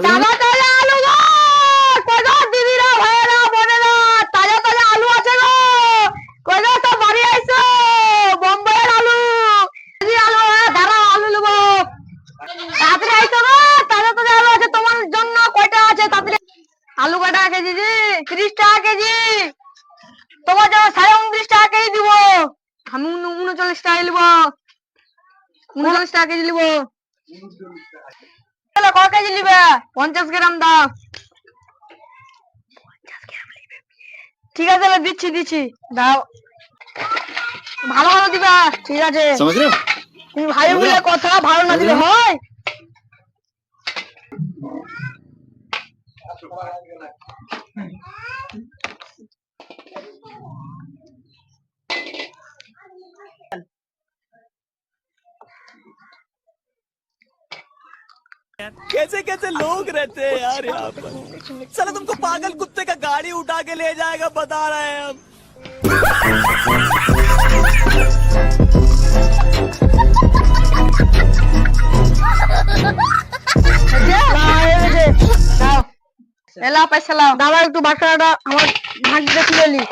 তাজা তাজা আলু গো, কই গো দিদিরা ভাইয়েরা বোনেরা, তাজা তাজা আলু আছে গো, কই গো সব বাড়ি আইছো, বোম্বাইয়ের আলু, এই আলু দাঁড়াও আলু নেবো, তাড়াতাড়ি আইছো গো, তাজা তাজা আলু আছে তোমার জন্য, কয়টা আছে তাড়াতাড়ি। আলু কয়টা কেজি জি? 30 টাকা কেজি। তোমার জন্য 29 টাকা কেজি দিব। আমি 39 টাকা নিব, 39 টাকা কেজি নিব। কয় কেজি নিবে? 50 গ্রাম দাও। ঠিক আছে দিচ্ছি দিচ্ছি, দাও ভালো ভালো দিবা। ঠিক আছে তুমি ভাই বলে কথা, ভালো না দিলে হয়? कैसे कैसे लोग रहते हैं यार यहाँ पर। साला तुमको पागल कुत्ते का गाड़ी उठा के ले जाएगा, बता रहे हैं हम। এলা পয়সা লাও, দাদা একটু বাকড়াটা আমার ভাগতে তুলে নি।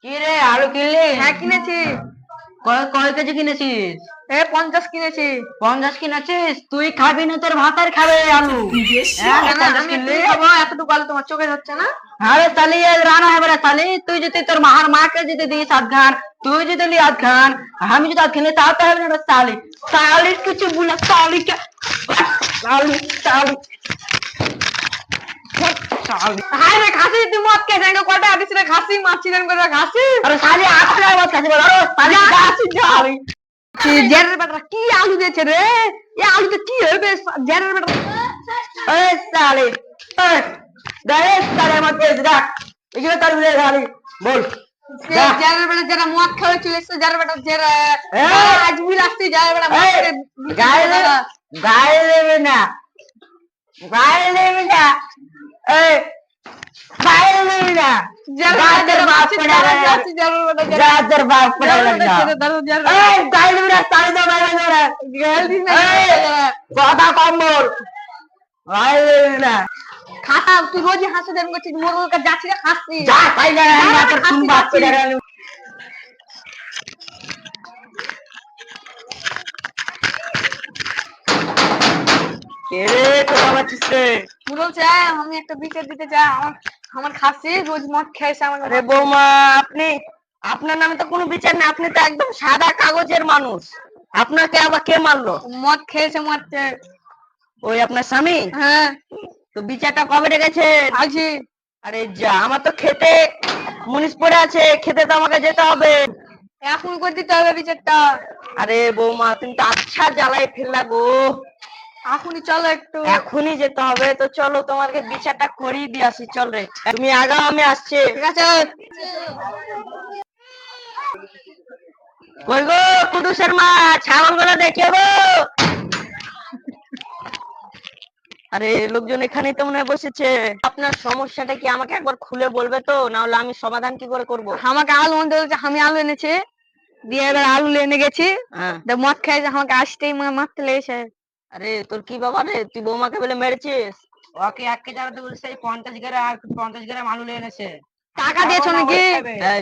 কি রে আলু কিনলি? হ্যাঁ কিনেছি। কয় কেজি কিনেছিস? 50 কিনেছি। 50 কিনেছিস? তুই খাবি না, তোর ভাতার খাবে আলু। হ্যাঁ, কেন 50 আমি কিনলি? একটু খাবো, এতটুকু আলু তোমার চোখে যাচ্ছে না? আরে তাহলে রানা হবে না, তাহলে তুই যদি তোর মাকে যদি দিস আধ খান, তুই যদি লি আধ খান, আমি যদি আধ খানি, তাও তো হবে না। তালি তালি কিছু বলে তালিকে তালি তালি হাই রে খাসি, তুই মদ খেয়ে যাই কয়টা আদিস রে খাসি, মাছি দেন করে খাসি। আরে সালি আসলে আমার কাছে বল, আরে তালি খাসি যাবি। জেরের বেটা কি আলু দিয়েছে রে? এই আলুতে কি হবে? জেরের বেটা এই সালি এই গায়ে সালি আমার পেয়ে দেখ, এগুলো তার উড়ে খালি বল। জেরের বেটা যারা মদ খেয়ে চলে এসছে, জেরের বেটা জেরা আজ বিল আসতে যায় বেটা গায়ে গায়ে দেবে না, গায়ে দেবে না, এই গায়ে দেবে না, গাছের বাপ পড়ে গেছে, গাছের বাপ পড়ে গেছে, এই গায়ে দেবে না, তালি দাও বাইরে ধরে, কথা কম বল, গায়ে দেবে না। খাতা তুই রোজই হাসি দেন করছিস, মোর কাছে যাচ্ছি রে খাসি যা তাই না, আমরা তোর কোন বাপ পড়ে গেল। এরে কোথা যাচ্ছিস রে? বলছে আমি একটা বিচার দিতে চাই, আমার আমার খাসি রোজ মদ খেয়েছে আমার। আরে বৌমা, আপনি আপনার নামে তো কোনো বিচার নেই, আপনি তো একদম সাদা কাগজের মানুষ, আপনাকে আবার কে মারলো? মদ খেয়েছে মদ ওই আপনার স্বামী? হ্যাঁ। তো বিচারটা কবে রেখেছে? আছি। আরে যা, আমার তো খেতে মুনিশ পড়ে আছে, খেতে তো আমাকে যেতে হবে। এখন করে দিতে হবে বিচারটা। আরে বৌমা, তুমি তো আচ্ছা জ্বালাই ফেললা গো। এখনই চলো একটু। এখনই যেতে হবে তো চলো, তোমাকে বিচারটা করিয়ে দিয়ে আসি, চল রে তুমি আগাও, আমি আসছি। ঠিক আছে। কই গো কুদুসের মা, ছাগল গুলো দেখে গো। আরে লোকজন এখানেই তো মনে হয় বসেছে। আপনার সমস্যাটা কি আমাকে একবার খুলে বলবে তো, না হলে আমি সমাধান কি করে করব? আমাকে আলু আনতে বলছে, আমি আলু এনেছি, দিয়ে এবার আলু এনে গেছি, মদ খাইছে, আমাকে আসতেই মারতে লেগেছে। আরে তোর কি বাবা রে, তুই বৌমাকে বলে মেরেছিস? ওকে 1 কেজি আলু বলছে 50 গ্রাম, আর 50 গ্রাম আলু এনেছে। টাকা দিয়েছো নাকি?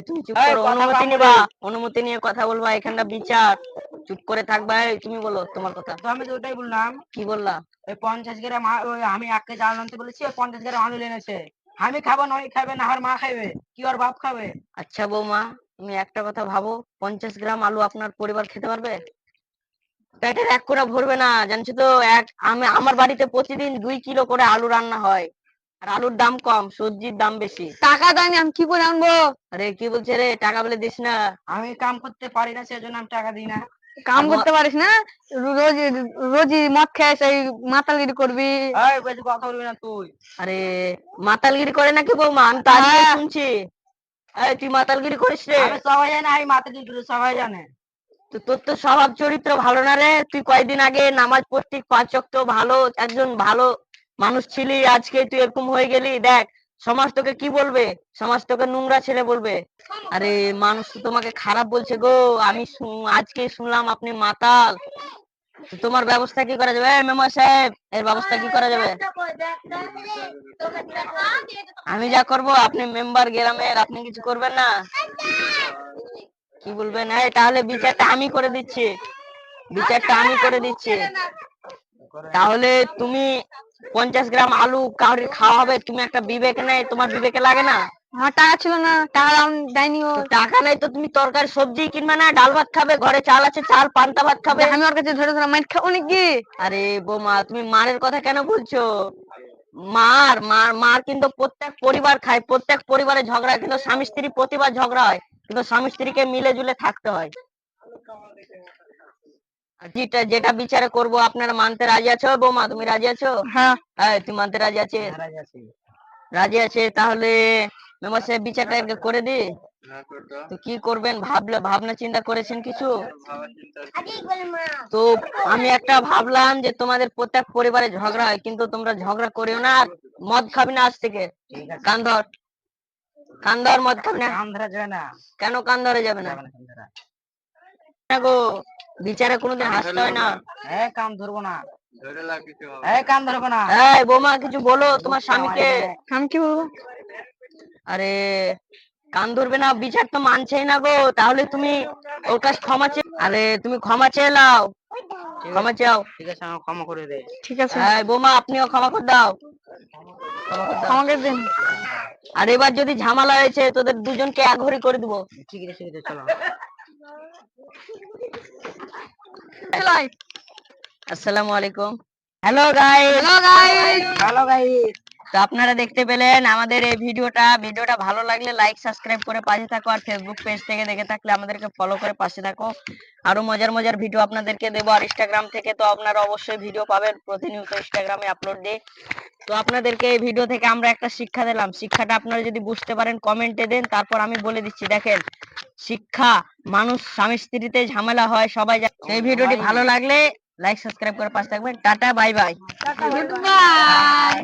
তুমি চুপ করো, অনুমতি নিবা, অনুমতি নিয়ে কথা বলবা, এখানটা বিচার। চুপ করে থাকবা। তুমি বলো তোমার কথা। তো আমি তো ওটাই বললাম। কি বললা? ওই 50 গ্রাম আমি 1 কেজি আলু আনতে বলেছি, 50 গ্রাম আলু এনেছে। আমি খাবো না, ওই খাবে না, আর মা খাবে, কি ওর বাপ খাবে? আচ্ছা বৌমা, তুমি একটা কথা ভাবো, 50 গ্রাম আলু আপনার পরিবার খেতে পারবে? পেটের 1 কোণা ভরবে না, জানছো তো। আমার বাড়িতে প্রতিদিন 2 কিলো করে আলু রান্না হয়, আর আলুর দাম কম, সবজির দাম বেশি। টাকা দেয়নি, আমি কি করে আনবো? আরে কি বলছে রে, টাকা বলে দিস না। আমি কাম করতে পারি না, সেজন্য আমি টাকা দিই না। কাম করতে পারিস না, রোজ রোজই মদ খেয়ে সেই মাতালগিরি করবি। এই বেশি কথা বলবি না তুই। আরে মাতালগিরি করে নাকি বৌমা? আমি তো আজকে শুনছি। এই তুই মাতালগিরি করিস রে? আমি সবাই জানে, আমি মাথা দিয়ে সবাই জানে। তো তোর তো স্বভাব চরিত্র ভালো না রে। তুই কয়েকদিন আগে নামাজ পড়তি, 5 ওয়াক্ত ভালো একজন ভালো মানুষ ছিলি, আজকে তুই এরকম হয়ে গেলি। দেখ সমাজ তোকে কি বলবে? সমাজ তোকে নোংরা ছেলে বলবে। আরে মানুষ তো তোমাকে খারাপ বলছে গো। আমি আজকে শুনলাম আপনি মাতাল। তো তোমার ব্যবস্থা কি করা যাবে? মেম্বার সাহেব, এর ব্যবস্থা কি করা যাবে? আমি যা করব, আপনি মেম্বার গ্রামের, আপনি কিছু করবেন না? কি বলবেন? এই তাহলে বিচারটা আমি করে দিচ্ছি, বিচারটা আমি করে দিচ্ছি। তাহলে তুমি 50 গ্রাম আলু কাউরি খাওয়া হবে, তুমি একটা বিবেক নেই, তোমার বিবেকে লাগে না? আমার টাকা ছিল না, টাকা দেয়নি ও। তো টাকা নেই তো তুমি তরকারি সবজি কিনবে না? ডাল ভাত খাবে, ঘরে চাল আছে, চাল পান্তা ভাত খাবে। আমি ওর কাছে ধরে ধরে মাইর খাবো নাকি? আরে বৌমা, তুমি মারের কথা কেন বলছো? মার মার মার কিন্তু প্রত্যেক পরিবার খায়, প্রত্যেক পরিবারে ঝগড়া হয়, কিন্তু স্বামী স্ত্রী প্রতিবার ঝগড়া হয়, কিন্তু স্বামী স্ত্রীকে মিলে জুলে থাকতে হয়। আর যেটা যেটা বিচারে করব, আপনারা মানতে রাজি আছো? বৌমা তুমি রাজি আছো? হ্যাঁ। হ্যাঁ, তুমি মানতে রাজি আছে? রাজি আছে, তাহলে মেম্বার সাহেব বিচারটা এরকে করে দি। তো কি করবেন ভাবনা চিন্তা করেছেন কিছু? তো আমি একটা ভাবলাম যে তোমাদের প্রত্যেক পরিবারে ঝগড়া হয়, কিন্তু তোমরা ঝগড়া করিও না, আর মদ খাবি না আজ থেকে। কান ধর, কান ধর, মদ খাবি না। কান ধরা যাবে না। কেন কান ধরে যাবে না? যাবে না কান ধরা। না গো, বিচারে কোনোদিন হাসতে হয় না। কান ধরবো না। কান ধরবো না। এই বৌমা, কিছু বলো তোমার স্বামীকে। আমি কি বলবো? আরে কান ধরবে না, বিচার তো মানছেই না গো। তাহলে তুমি ওর কাছে ক্ষমা চেয়ে, আরে তুমি ক্ষমা চেয়ে নাও, ক্ষমা চাও। ঠিক আছে, আমার ক্ষমা করে দে। ঠিক আছে, এই বৌমা, আপনিও ক্ষমা করে দাও, ক্ষমা করে দাও। আমাকে দিন। আর এবার যদি ঝামেলা হয়েছে, তোদের দুজনকে এক ঘড়ি করে দিব। ঠিক আছে, ঠিক আছে, চলো। আসসালামু আলাইকুম। Hello guys. Hello guys. Hello guys. তো আপনারা দেখতে পেলেন আমাদের এই ভিডিওটা ভালো লাগলে লাইক সাবস্ক্রাইব করে পাশে থাকো, আর ফেসবুক পেজ থেকে দেখে থাকলে আমাদেরকে ফলো করে পাশে থাকো। আরো মজার মজার ভিডিও আপনাদেরকে দেবো। আর ইনস্টাগ্রাম থেকে তো আপনারা অবশ্যই ভিডিও পাবেন, প্রতিনিয়ত ইনস্টাগ্রামে আপলোড দিই। তো আপনাদেরকে এই ভিডিও থেকে আমরা একটা শিক্ষা দিলাম, শিক্ষাটা আপনারা যদি বুঝতে পারেন কমেন্টে দেন, তারপর আমি বলে দিচ্ছি। দেখেন, শিক্ষা, মানুষ স্বামী স্ত্রীতে ঝামেলা হয় সবাই এই ভিডিওটি ভালো লাগলে লাইক সাবস্ক্রাইব করে পাশে থাকবেন। Tata, bye bye. Good bye.